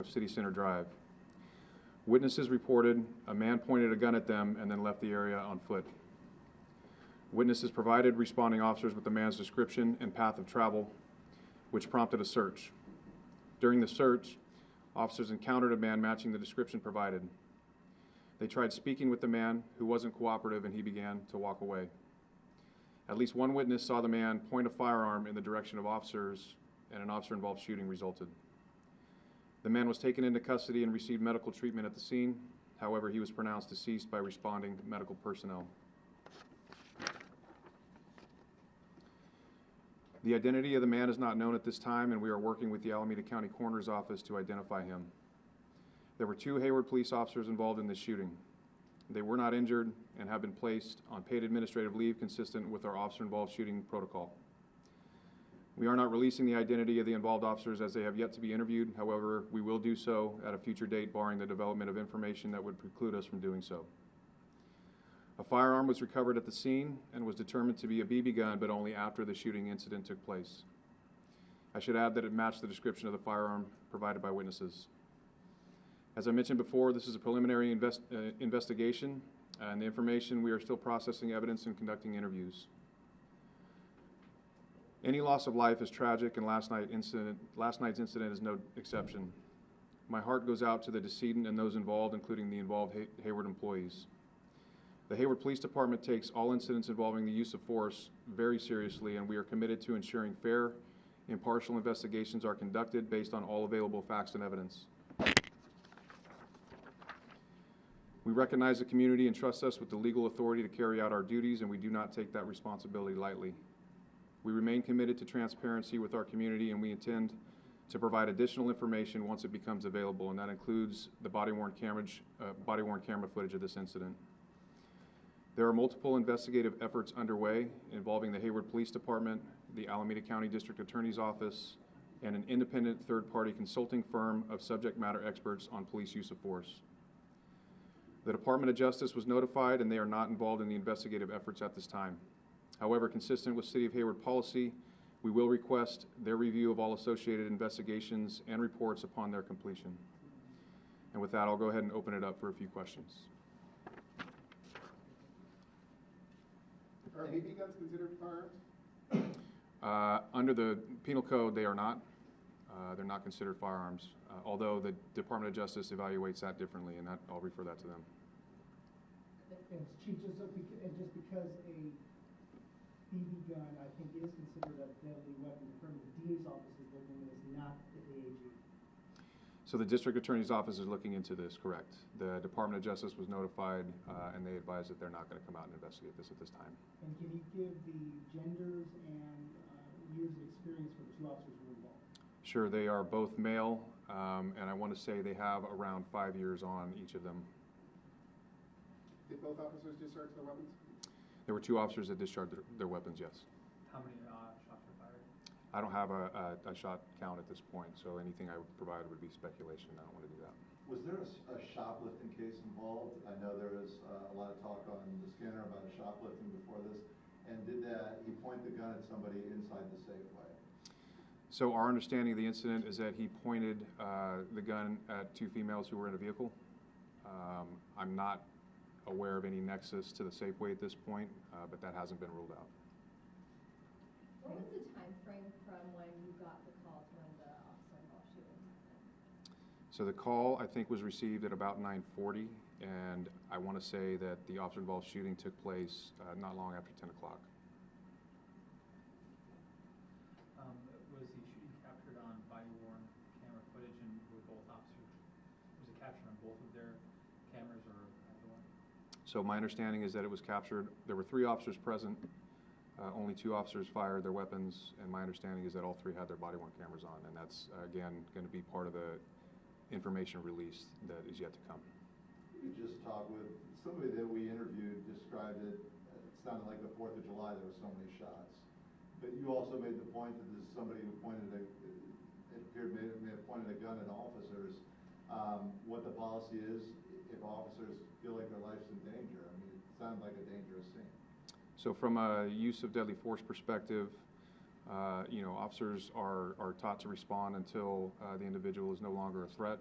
City Center Drive. Witnesses reported a man pointed a gun at them and then left the area on foot. Witnesses provided responding officers with the man's description and path of travel, which prompted a search. During the search, officers encountered a man matching the description provided. They tried speaking with the man, who wasn't cooperative, and he began to walk away. At least one witness saw the man point a firearm in the direction of officers, and an officer-involved shooting resulted. The man was taken into custody and received medical treatment at the scene. However, he was pronounced deceased by responding medical personnel. The identity of the man is not known at this time, and we are working with the Alameda County Coroner's Office to identify him. There were 2 Hayward police officers involved in this shooting. They were not injured and have been placed on paid administrative leave consistent with our officer-involved shooting protocol. We are not releasing the identity of the involved officers as they have yet to be interviewed. However, we will do so at a future date, barring the development of information that would preclude us from doing so. A firearm was recovered at the scene and was determined to be a BB gun, but only after the shooting incident took place. I should add that it matched the description of the firearm provided by witnesses. As I mentioned before, this is a preliminary investigation, and the information, we are still processing evidence and conducting interviews. Any loss of life is tragic, and last night's incident is no exception. My heart goes out to the decedent and those involved, including the involved Hayward employees. The Hayward Police Department takes all incidents involving the use of force very seriously, and we are committed to ensuring fair, impartial investigations are conducted based on all available facts and evidence. We recognize the community entrusts us with the legal authority to carry out our duties, and we do not take that responsibility lightly. We remain committed to transparency with our community, and we intend to provide additional information once it becomes available, and that includes the body-worn camera footage of this incident. There are multiple investigative efforts underway involving the Hayward Police Department, the Alameda County District Attorney's Office, and an independent third-party consulting firm of subject matter experts on police use of force. The Department of Justice was notified, and they are not involved in the investigative efforts at this time. However, consistent with City of Hayward policy, we will request their review of all associated investigations and reports upon their completion. And with that, I'll go ahead and open it up for a few questions. Are BB guns considered firearms? Under the penal code, they are not. They're not considered firearms, although the Department of Justice evaluates that differently, and I'll refer that to them. And Chief, just because a BB gun, I think, is considered a deadly weapon, from the DA's office is looking at it, not the AAG. So the District Attorney's Office is looking into this, correct. The Department of Justice was notified, and they advised that they're not going to come out and investigate this at this time. And can you give the genders and years of experience for the 2 officers who were involved? Sure, they are both male, and I want to say they have around 5 years on each of them. Did both officers discharge their weapons? There were 2 officers that discharged their weapons, yes. How many shots were fired? I don't have a shot count at this point, so anything I would provide would be speculation. I don't want to do that. Was there a shoplifting case involved? I know there was a lot of talk on the scanner about a shoplifting before this. And did he point the gun at somebody inside the Safeway? So our understanding of the incident is that he pointed the gun at 2 females who were in a vehicle. I'm not aware of any nexus to the Safeway at this point, but that hasn't been ruled out. What was the time frame from when you got the call to when the officer-involved shooting happened? So the call, I think, was received at about 9:40, and I want to say that the officer-involved shooting took place not long after 10 o'clock. Was the shooting captured on body-worn camera footage, and were both officers, was it captured on both of their cameras or either one? So my understanding is that it was captured. There were 3 officers present. Only 2 officers fired their weapons, and my understanding is that all 3 had their body-worn cameras on, and that's, again, going to be part of the information release that is yet to come. You just talked with somebody that we interviewed, described it sounded like the 4th of July, there were so many shots. But you also made the point that this is somebody who it appeared may have pointed a gun at officers. What the policy is, if officers feel like their life's in danger. I mean, it sounded like a dangerous scene. So from a use of deadly force perspective, Officers are taught to respond until the individual is no longer a threat.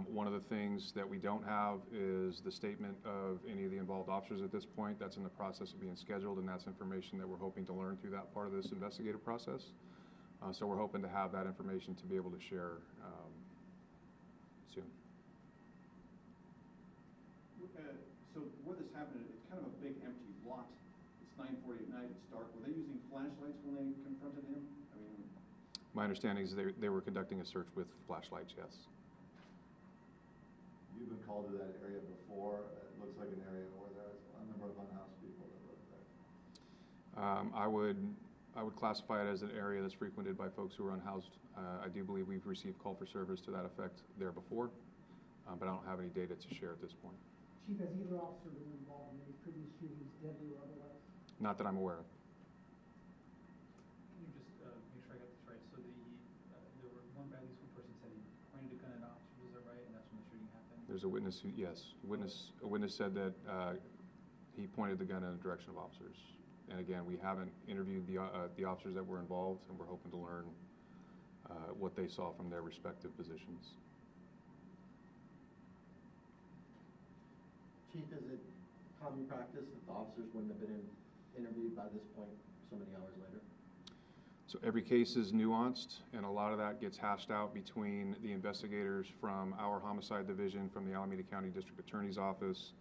One of the things that we don't have is the statement of any of the involved officers at this point. That's in the process of being scheduled, and that's information that we're hoping to learn through that part of this investigative process. So we're hoping to have that information to be able to share soon. So where this happened, it's kind of a big empty lot. It's 9:40 at night, it's dark. Were they using flashlights when they confronted him? I mean, My understanding is they were conducting a search with flashlights, yes. You've been called to that area before. It looks like an area where there's a number of unhoused people that live there. I would classify it as an area that's frequented by folks who are unhoused. I do believe we've received call for service to that effect there before, but I don't have any data to share at this point. Chief, has either officer been involved in any previous shootings, deadly or otherwise? Not that I'm aware of. Can you just make sure I got this right? So there were one badly school person said he pointed a gun at officers, is that right? And that's when the shooting happened? There's a witness who, yes, a witness said that he pointed the gun in the direction of officers. And again, we haven't interviewed the officers that were involved, and we're hoping to learn what they saw from their respective positions. Chief, is it common practice that the officers wouldn't have been interviewed by this point so many hours later? So every case is nuanced, and a lot of that gets hashed out between the investigators from our homicide division, from the Alameda County District Attorney's Office.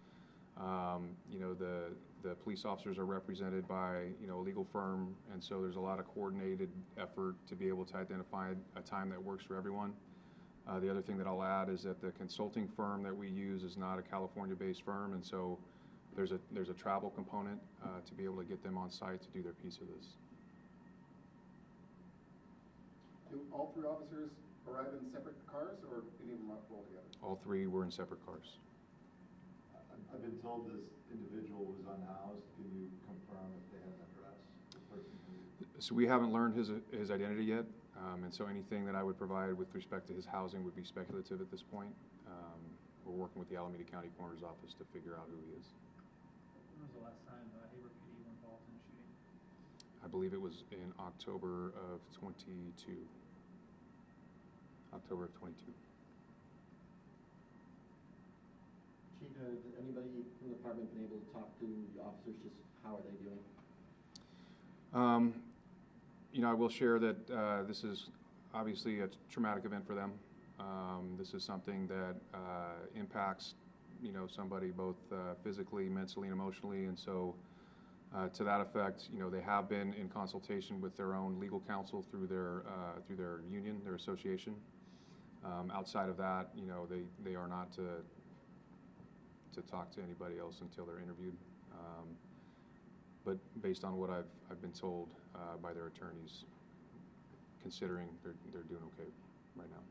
The police officers are represented by, a legal firm, and so there's a lot of coordinated effort to be able to identify a time that works for everyone. The other thing that I'll add is that the consulting firm that we use is not a California-based firm, and so there's a travel component to be able to get them on site to do their piece of this. do all three officers arrive in separate cars, or any of them roll together? All three were in separate cars. I've been told this individual was unhoused. Can you confirm if they have an address? The person who... So we haven't learned his identity yet, and so anything that I would provide with respect to his housing would be speculative at this point. We're working with the Alameda County Coroner's Office to figure out who he is. When was the last time Hayward PD were involved in a shooting? I believe it was in October of 22. October of 22. Chief, has anybody from the department been able to talk to the officers, just how are they doing? I will share that this is obviously a traumatic event for them. This is something that impacts, somebody both physically, mentally, and emotionally, and so to that effect, they have been in consultation with their own legal counsel through their union, their association. Outside of that, they are not to talk to anybody else until they're interviewed. But based on what I've been told by their attorneys, considering they're doing okay right now.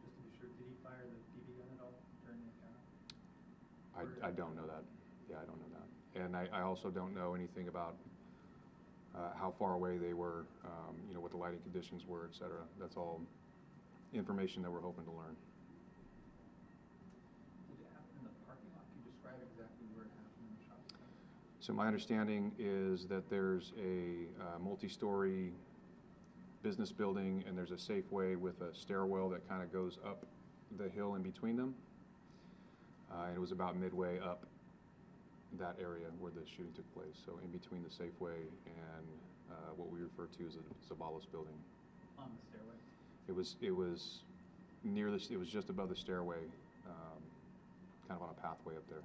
Just to be sure, did he fire the BB gun at all during the encounter? I don't know that. Yeah, I don't know that. And I also don't know anything about how far away they were, what the lighting conditions were, et cetera. That's all information that we're hoping to learn. Did it happen in the parking lot? Can you describe exactly where it happened in the shopping center? So my understanding is that there's a multi-story business building, and there's a Safeway with a stairwell that kind of goes up the hill in between them. And it was about midway up that area where the shooting took place. So in between the Safeway and what we refer to as the Zabalos building. On the stairway? It was near this. It was just above the stairway, kind of on a pathway up there.